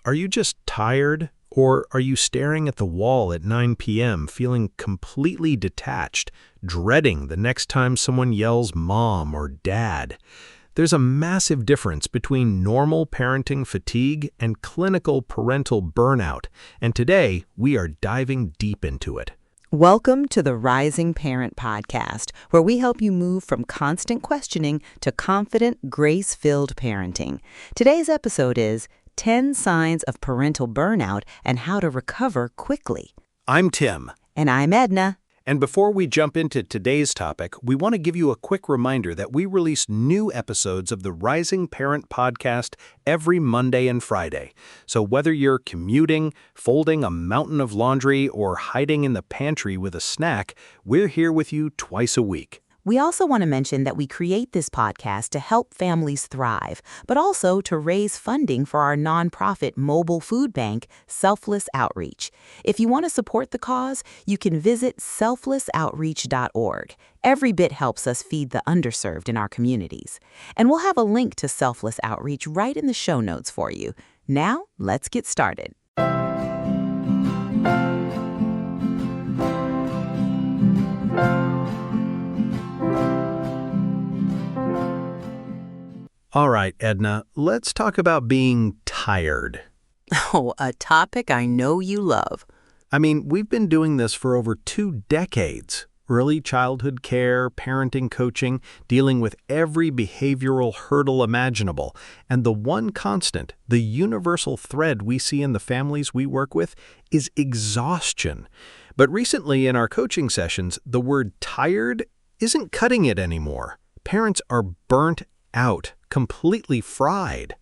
Are you just tired? Or are you staring at the wall at 9 p.m., feeling completely detached, dreading the next time someone yells mom or dad? There's a massive difference between normal parenting fatigue and clinical parental burnout, and today we are diving deep into it. Welcome to the Rising Parent Podcast, where we help you move from constant questioning to confident, grace-filled parenting. Today's episode is 10 Signs of Parental Burnout and How to Recover Quickly. I'm Tim. And I'm Edna. And before we jump into today's topic, we want to give you a quick reminder that we release new episodes of the Rising Parent Podcast every Monday and Friday. So whether you're commuting, folding a mountain of laundry, or hiding in the pantry with a snack, we're here with you twice a week. We also want to mention that we create this podcast to help families thrive, but also to raise funding for our nonprofit mobile food bank, Selfless Outreach. If you want to support the cause, you can visit selflessoutreach.org. Every bit helps us feed the underserved in our communities. And we'll have a link to Selfless Outreach right in the show notes for you. Now, let's get started. All right, Edna, let's talk about being tired. Oh, a topic I know you love. I mean, we've been doing this for over 2 decades. Early childhood care, parenting coaching, dealing with every behavioral hurdle imaginable. And the one constant, the universal thread we see in the families we work with is exhaustion. But recently in our coaching sessions, the word tired isn't cutting it anymore. Parents are burnt out, completely fried.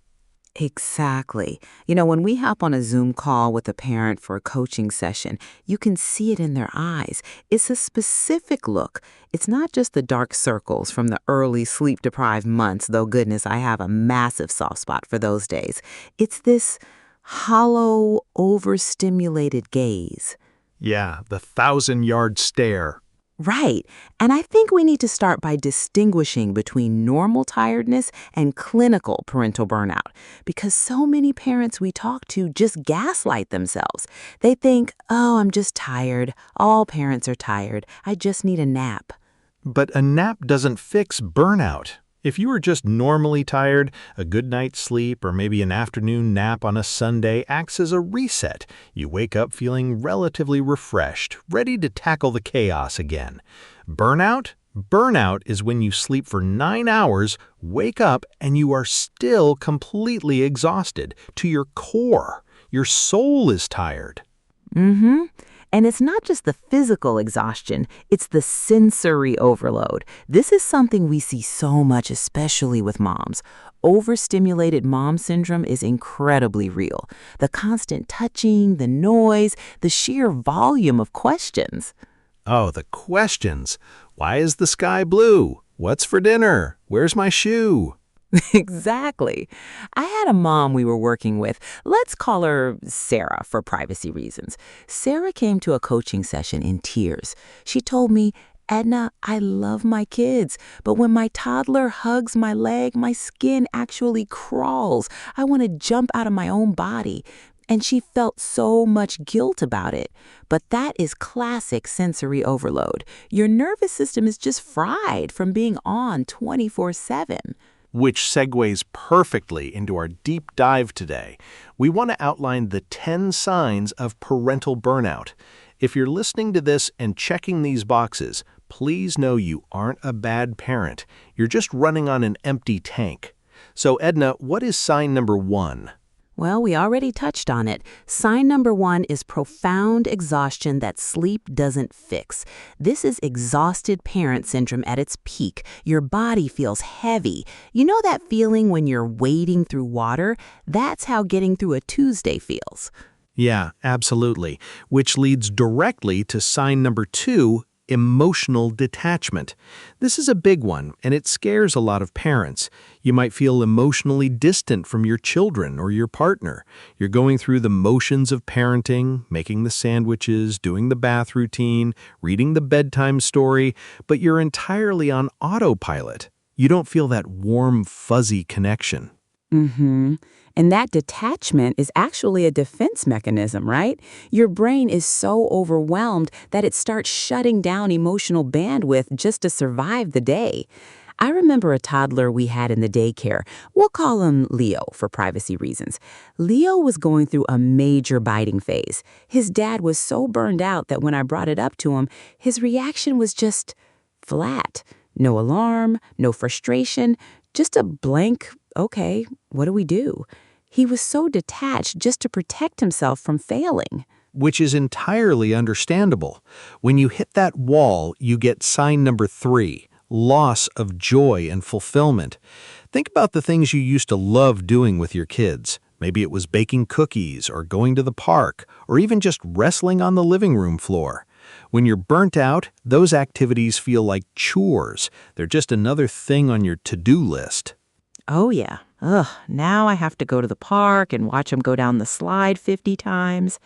Exactly. You know, when we hop on a Zoom call with a parent for a coaching session, you can see it in their eyes. It's a specific look. It's not just the dark circles from the early sleep-deprived months, though goodness, I have a massive soft spot for those days. It's this hollow, overstimulated gaze. Yeah, the 1,000-yard stare. Right. And I think we need to start by distinguishing between normal tiredness and clinical parental burnout, because so many parents we talk to just gaslight themselves. They think, oh, I'm just tired. All parents are tired. I just need a nap. But a nap doesn't fix burnout. If you are just normally tired, a good night's sleep or maybe an afternoon nap on a Sunday acts as a reset. You wake up feeling relatively refreshed, ready to tackle the chaos again. Burnout? Burnout is when you sleep for 9 hours, wake up, and you are still completely exhausted to your core. Your soul is tired. Mm-hmm. And it's not just the physical exhaustion, it's the sensory overload. This is something we see so much, especially with moms. Overstimulated mom syndrome is incredibly real. The constant touching, the noise, the sheer volume of questions. Oh, the questions. Why is the sky blue? What's for dinner? Where's my shoe? Exactly. I had a mom we were working with. Let's call her Sarah for privacy reasons. Sarah came to a coaching session in tears. She told me, Edna, I love my kids, but when my toddler hugs my leg, my skin actually crawls. I want to jump out of my own body. And she felt so much guilt about it. But that is classic sensory overload. Your nervous system is just fried from being on 24/7. Which segues perfectly into our deep dive today. We want to outline the 10 signs of parental burnout. If you're listening to this and checking these boxes, please know you aren't a bad parent. You're just running on an empty tank. So, Edna, what is sign number 1? Well, we already touched on it. Sign number 1 is profound exhaustion that sleep doesn't fix. This is exhausted parent syndrome at its peak. Your body feels heavy. You know that feeling when you're wading through water? That's how getting through a Tuesday feels. Yeah, absolutely. Which leads directly to sign number 2, emotional detachment. This is a big one, and it scares a lot of parents. You might feel emotionally distant from your children or your partner. You're going through the motions of parenting, making the sandwiches, doing the bath routine, reading the bedtime story, but you're entirely on autopilot. You don't feel that warm, fuzzy connection. Mm-hmm. And that detachment is actually a defense mechanism, right? Your brain is so overwhelmed that it starts shutting down emotional bandwidth just to survive the day. I remember a toddler we had in the daycare. We'll call him Leo for privacy reasons. Leo was going through a major biting phase. His dad was so burned out that when I brought it up to him, his reaction was just flat. No alarm, no frustration, just a blank, okay, what do we do? He was so detached just to protect himself from failing. Which is entirely understandable. When you hit that wall, you get sign number 3. Loss of joy and fulfillment. Think about the things you used to love doing with your kids. Maybe it was baking cookies or going to the park or even just wrestling on the living room floor. When you're burnt out, those activities feel like chores. They're just another thing on your to-do list. Oh, yeah. Ugh, now I have to go to the park and watch him go down the slide 50 times.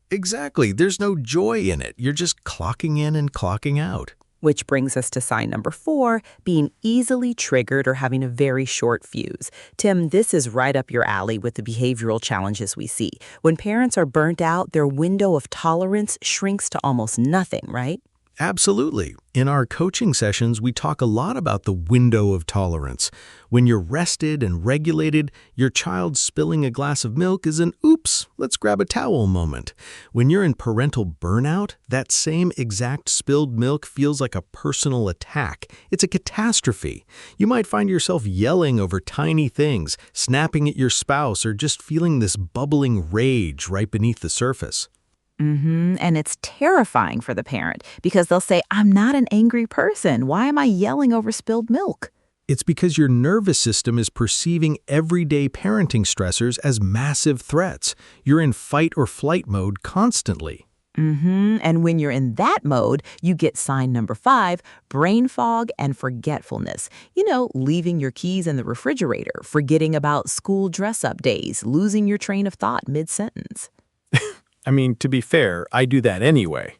Exactly. There's no joy in it. You're just clocking in and clocking out. Which brings us to sign number 4, being easily triggered or having a very short fuse. Tim, this is right up your alley with the behavioral challenges we see. When parents are burnt out, their window of tolerance shrinks to almost nothing, right? Absolutely. In our coaching sessions, we talk a lot about the window of tolerance. When you're rested and regulated, your child spilling a glass of milk is an oops, let's grab a towel moment. When you're in parental burnout, that same exact spilled milk feels like a personal attack. It's a catastrophe. You might find yourself yelling over tiny things, snapping at your spouse, or just feeling this bubbling rage right beneath the surface. And it's terrifying for the parent because they'll say, I'm not an angry person. Why am I yelling over spilled milk? It's because your nervous system is perceiving everyday parenting stressors as massive threats. You're in fight or flight mode constantly. And when you're in that mode, you get sign number 5, brain fog and forgetfulness. You know, leaving your keys in the refrigerator, forgetting about school dress-up days, losing your train of thought mid-sentence. I mean, to be fair, I do that anyway.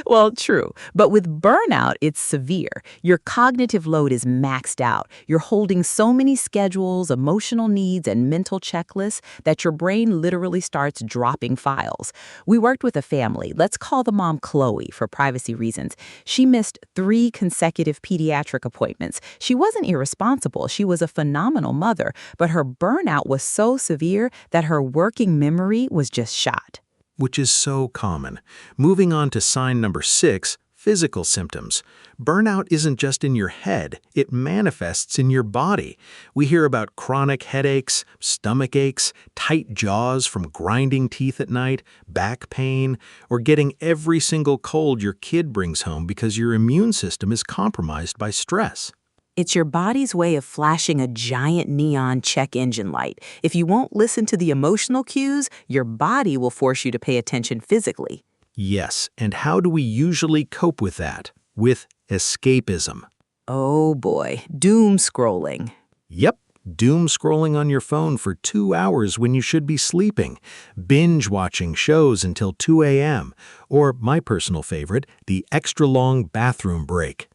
Well, true. But with burnout, it's severe. Your cognitive load is maxed out. You're holding so many schedules, emotional needs, and mental checklists that your brain literally starts dropping files. We worked with a family. Let's call the mom Chloe for privacy reasons. She missed 3 consecutive pediatric appointments. She wasn't irresponsible. She was a phenomenal mother, but her burnout was so severe that her working memory was just shot. Which is so common. Moving on to sign number 6, physical symptoms. Burnout isn't just in your head, it manifests in your body. We hear about chronic headaches, stomach aches, tight jaws from grinding teeth at night, back pain, or getting every single cold your kid brings home because your immune system is compromised by stress. It's your body's way of flashing a giant neon check engine light. If you won't listen to the emotional cues, your body will force you to pay attention physically. Yes, and how do we usually cope with that? With escapism. Oh boy, doom scrolling. Yep, doom scrolling on your phone for 2 hours when you should be sleeping, binge watching shows until 2 a.m., or my personal favorite, the extra long bathroom break.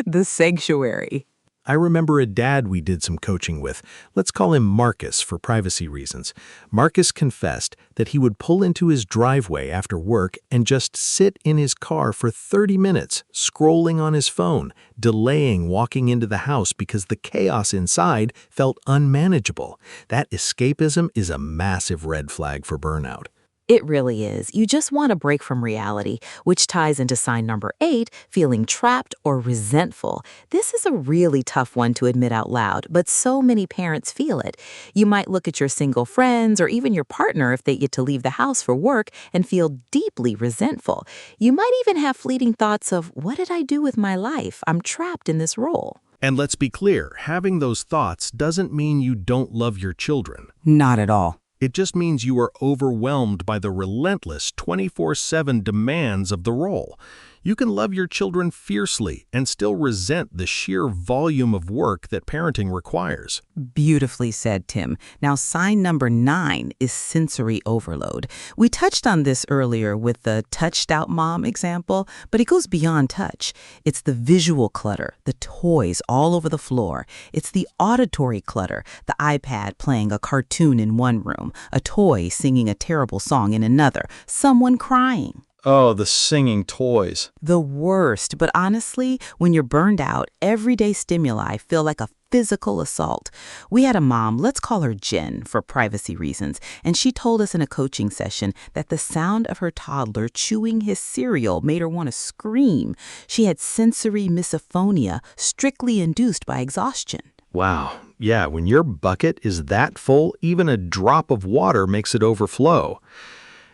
The sanctuary. I remember a dad we did some coaching with. Let's call him Marcus for privacy reasons. Marcus confessed that he would pull into his driveway after work and just sit in his car for 30 minutes, scrolling on his phone, delaying walking into the house because the chaos inside felt unmanageable. That escapism is a massive red flag for burnout. It really is. You just want a break from reality, which ties into sign number 8, feeling trapped or resentful. This is a really tough one to admit out loud, but so many parents feel it. You might look at your single friends or even your partner if they get to leave the house for work and feel deeply resentful. You might even have fleeting thoughts of, what did I do with my life? I'm trapped in this role. And let's be clear, having those thoughts doesn't mean you don't love your children. Not at all. It just means you are overwhelmed by the relentless 24/7 demands of the role. You can love your children fiercely and still resent the sheer volume of work that parenting requires. Beautifully said, Tim. Now, sign number 9 is sensory overload. We touched on this earlier with the touched out mom example, but it goes beyond touch. It's the visual clutter, the toys all over the floor. It's the auditory clutter, the iPad playing a cartoon in one room, a toy singing a terrible song in another, someone crying. Oh, the singing toys. The worst, but honestly, when you're burned out, everyday stimuli feel like a physical assault. We had a mom, let's call her Jen for privacy reasons, and she told us in a coaching session that the sound of her toddler chewing his cereal made her want to scream. She had sensory misophonia, strictly induced by exhaustion. Wow. Yeah, when your bucket is that full, even a drop of water makes it overflow.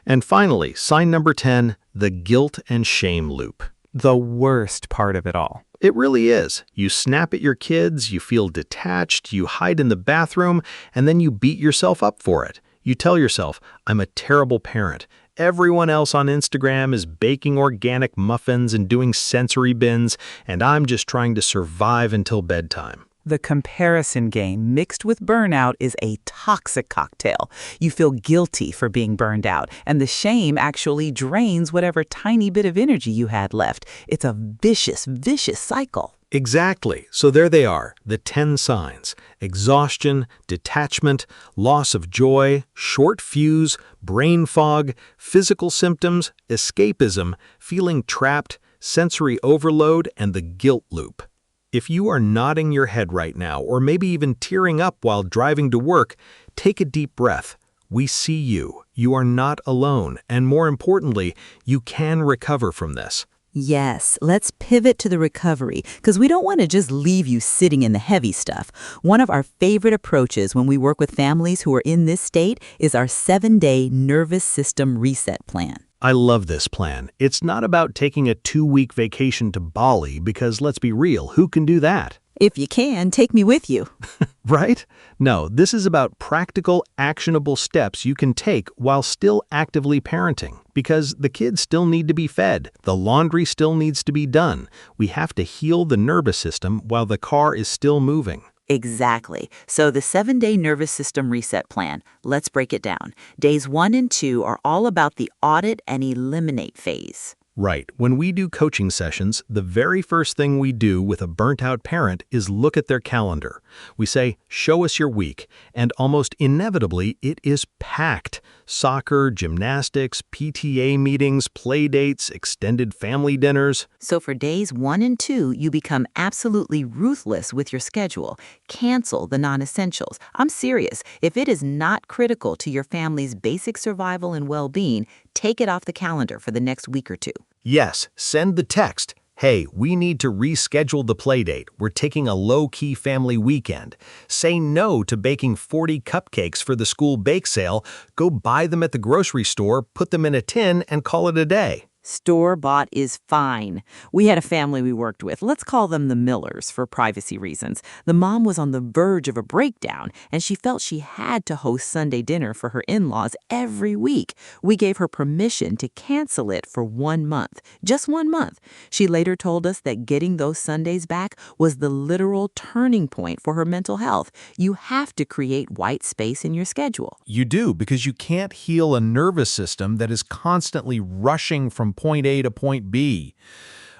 And finally, sign number 10, the guilt and shame loop. The worst part of it all. It really is. You snap at your kids, you feel detached, you hide in the bathroom, and then you beat yourself up for it. You tell yourself, I'm a terrible parent. Everyone else on Instagram is baking organic muffins and doing sensory bins, and I'm just trying to survive until bedtime. The comparison game mixed with burnout is a toxic cocktail. You feel guilty for being burned out, and the shame actually drains whatever tiny bit of energy you had left. It's a vicious, vicious cycle. Exactly. So there they are, the 10 signs. Exhaustion, detachment, loss of joy, short fuse, brain fog, physical symptoms, escapism, feeling trapped, sensory overload, and the guilt loop. If you are nodding your head right now, or maybe even tearing up while driving to work, take a deep breath. We see you. You are not alone. And more importantly, you can recover from this. Yes, let's pivot to the recovery, because we don't want to just leave you sitting in the heavy stuff. One of our favorite approaches when we work with families who are in this state is our 7-day nervous system reset plan. I love this plan. It's not about taking a 2-week vacation to Bali because, let's be real, who can do that? If you can, take me with you. Right? No, this is about practical, actionable steps you can take while still actively parenting. Because the kids still need to be fed. The laundry still needs to be done. We have to heal the nervous system while the car is still moving. Exactly. So the 7-day nervous system reset plan, let's break it down. Days 1 and 2 are all about the audit and eliminate phase. Right. When we do coaching sessions, the very first thing we do with a burnt-out parent is look at their calendar. We say, show us your week, and almost inevitably, it is packed. Soccer, gymnastics, PTA meetings, play dates, extended family dinners. So for days 1 and 2, you become absolutely ruthless with your schedule. Cancel the non-essentials. I'm serious. If it is not critical to your family's basic survival and well-being, take it off the calendar for the next week or 2. Yes, send the text. Hey, we need to reschedule the playdate. We're taking a low-key family weekend. Say no to baking 40 cupcakes for the school bake sale. Go buy them at the grocery store, put them in a tin, and call it a day. Store-bought is fine. We had a family we worked with. Let's call them the Millers for privacy reasons. The mom was on the verge of a breakdown, and she felt she had to host Sunday dinner for her in-laws every week. We gave her permission to cancel it for 1 month, just 1 month. She later told us that getting those Sundays back was the literal turning point for her mental health. You have to create white space in your schedule. You do, because you can't heal a nervous system that is constantly rushing from point A to point B.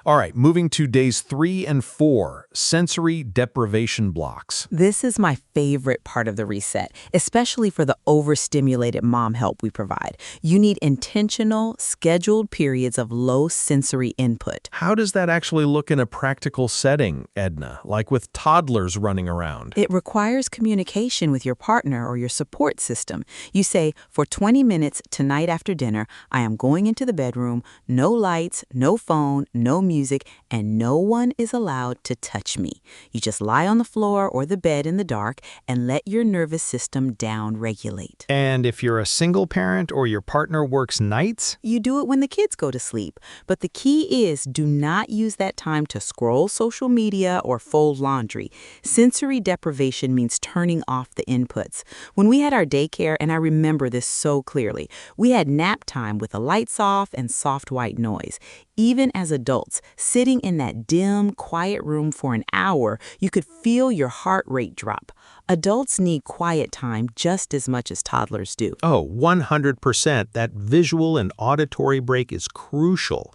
All right, moving to days 3 and 4, sensory deprivation blocks. This is my favorite part of the reset, especially for the overstimulated mom help we provide. You need intentional, scheduled periods of low sensory input. How does that actually look in a practical setting, Edna, like with toddlers running around? It requires communication with your partner or your support system. You say, for 20 minutes tonight after dinner, I am going into the bedroom, no lights, no phone, no music. music, and no one is allowed to touch me. You just lie on the floor or the bed in the dark and let your nervous system down-regulate. And if you're a single parent or your partner works nights? You do it when the kids go to sleep. But the key is, do not use that time to scroll social media or fold laundry. Sensory deprivation means turning off the inputs. When we had our daycare, and I remember this so clearly, we had nap time with the lights off and soft white noise. Even as adults, sitting in that dim, quiet room for an hour, you could feel your heart rate drop. Adults need quiet time just as much as toddlers do. Oh, 100%. That visual and auditory break is crucial.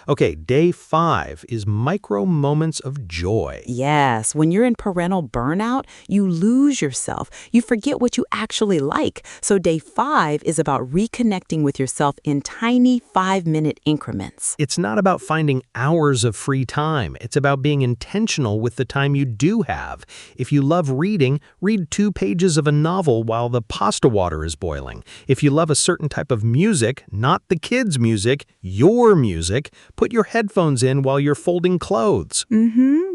Okay, day 5 is micro moments of joy. Yes, when you're in parental burnout, you lose yourself. You forget what you actually like. So day 5 is about reconnecting with yourself in tiny 5-minute increments. It's not about finding hours of free time. It's about being intentional with the time you do have. If you love reading, read 2 pages of a novel while the pasta water is boiling. If you love a certain type of music, not the kids' music, your music, put your headphones in while you're folding clothes.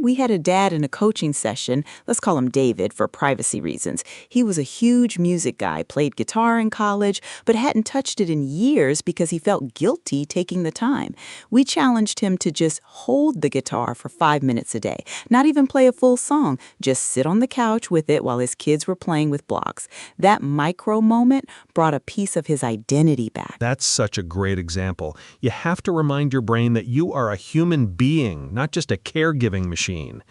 We had a dad in a coaching session. Let's call him David for privacy reasons. He was a huge music guy, played guitar in college, but hadn't touched it in years because he felt guilty taking the time. We challenged him to just hold the guitar for 5 minutes a day, not even play a full song, just sit on the couch with it while his kids were playing with blocks. That micro moment brought a piece of his identity back. That's such a great example. You have to remind your brain that you are a human being, not just a caregiving machine.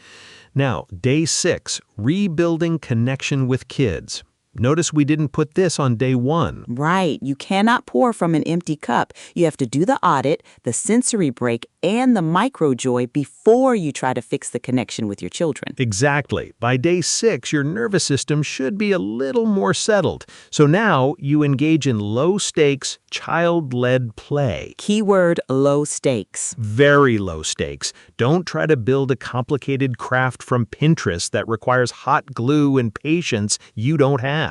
Now, day 6, rebuilding connection with kids. Notice we didn't put this on day 1. Right. You cannot pour from an empty cup. You have to do the audit, the sensory break, and the micro joy before you try to fix the connection with your children. Exactly. By day 6, your nervous system should be a little more settled. So now you engage in low-stakes, child-led play. Keyword, low stakes. Very low stakes. Don't try to build a complicated craft from Pinterest that requires hot glue and patience you don't have.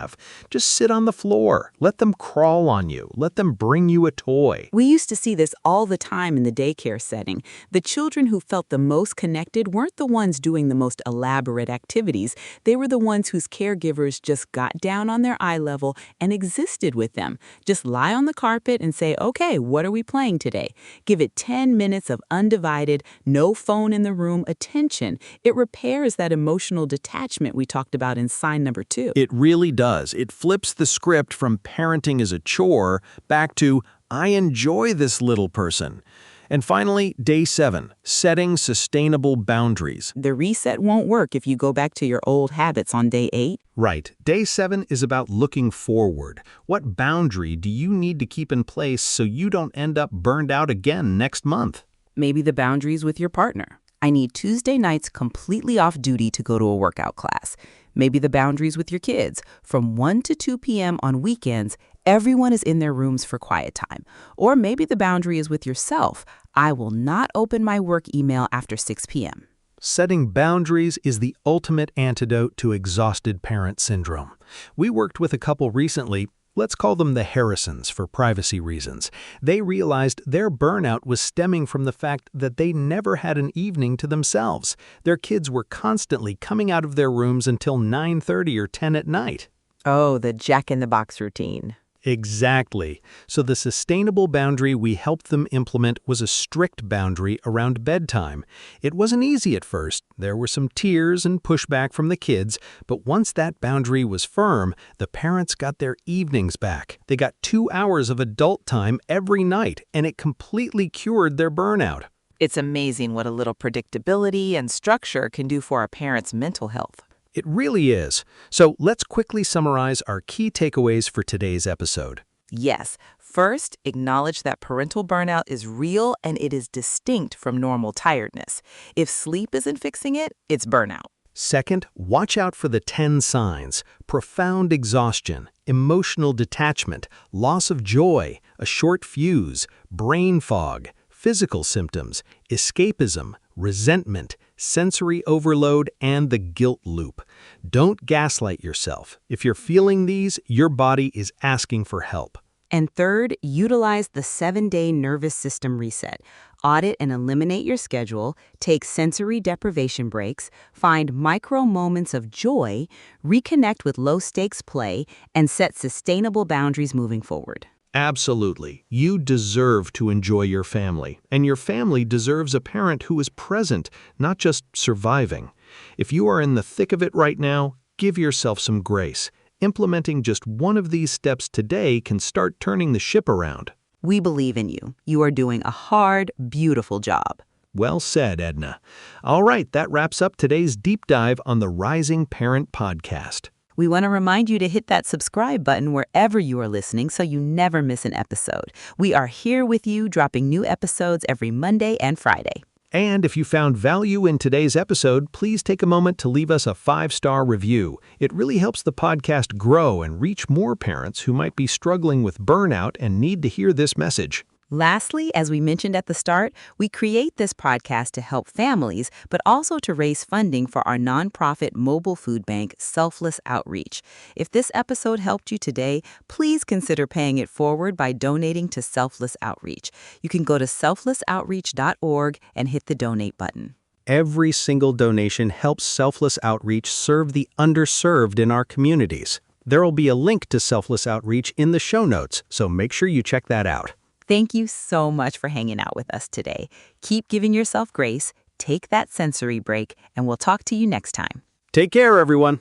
Just sit on the floor. Let them crawl on you. Let them bring you a toy. We used to see this all the time in the daycare setting. The children who felt the most connected weren't the ones doing the most elaborate activities. They were the ones whose caregivers just got down on their eye level and existed with them. Just lie on the carpet and say, okay, what are we playing today? Give it 10 minutes of undivided, no phone in the room attention. It repairs that emotional detachment we talked about in sign number 2. It really does. It flips the script from parenting as a chore back to, I enjoy this little person. And finally, day 7, setting sustainable boundaries. The reset won't work if you go back to your old habits on day 8. Right. Day 7 is about looking forward. What boundary do you need to keep in place so you don't end up burned out again next month? Maybe the boundaries with your partner. I need Tuesday nights completely off duty to go to a workout class. Maybe the boundaries with your kids. From 1 to 2 p.m. on weekends, everyone is in their rooms for quiet time. Or maybe the boundary is with yourself. I will not open my work email after 6 p.m. Setting boundaries is the ultimate antidote to exhausted parent syndrome. We worked with a couple recently. Let's call them the Harrisons for privacy reasons. They realized their burnout was stemming from the fact that they never had an evening to themselves. Their kids were constantly coming out of their rooms until 9:30 or 10 at night. Oh, the jack-in-the-box routine. Exactly. So the sustainable boundary we helped them implement was a strict boundary around bedtime. It wasn't easy at first. There were some tears and pushback from the kids, but once that boundary was firm, the parents got their evenings back. They got 2 hours of adult time every night, and it completely cured their burnout. It's amazing what a little predictability and structure can do for a parent's mental health. It really is. So let's quickly summarize our key takeaways for today's episode. Yes. First, acknowledge that parental burnout is real and it is distinct from normal tiredness. If sleep isn't fixing it, it's burnout. Second, watch out for the 10 signs: profound exhaustion, emotional detachment, loss of joy, a short fuse, brain fog, physical symptoms, escapism, resentment, sensory overload, and the guilt loop. Don't gaslight yourself. If you're feeling these, your body is asking for help. And third, utilize the 7-day nervous system reset. Audit and eliminate your schedule, take sensory deprivation breaks, find micro moments of joy, reconnect with low-stakes play, and set sustainable boundaries moving forward. Absolutely. You deserve to enjoy your family, and your family deserves a parent who is present, not just surviving. If you are in the thick of it right now, give yourself some grace. Implementing just one of these steps today can start turning the ship around. We believe in you. You are doing a hard, beautiful job. Well said, Edna. All right, that wraps up today's deep dive on the Rising Parent podcast. We want to remind you to hit that subscribe button wherever you are listening so you never miss an episode. We are here with you, dropping new episodes every Monday and Friday. And if you found value in today's episode, please take a moment to leave us a 5-star review. It really helps the podcast grow and reach more parents who might be struggling with burnout and need to hear this message. Lastly, as we mentioned at the start, we create this podcast to help families, but also to raise funding for our nonprofit mobile food bank, Selfless Outreach. If this episode helped you today, please consider paying it forward by donating to Selfless Outreach. You can go to selflessoutreach.org and hit the donate button. Every single donation helps Selfless Outreach serve the underserved in our communities. There will be a link to Selfless Outreach in the show notes, so make sure you check that out. Thank you so much for hanging out with us today. Keep giving yourself grace, take that sensory break, and we'll talk to you next time. Take care, everyone.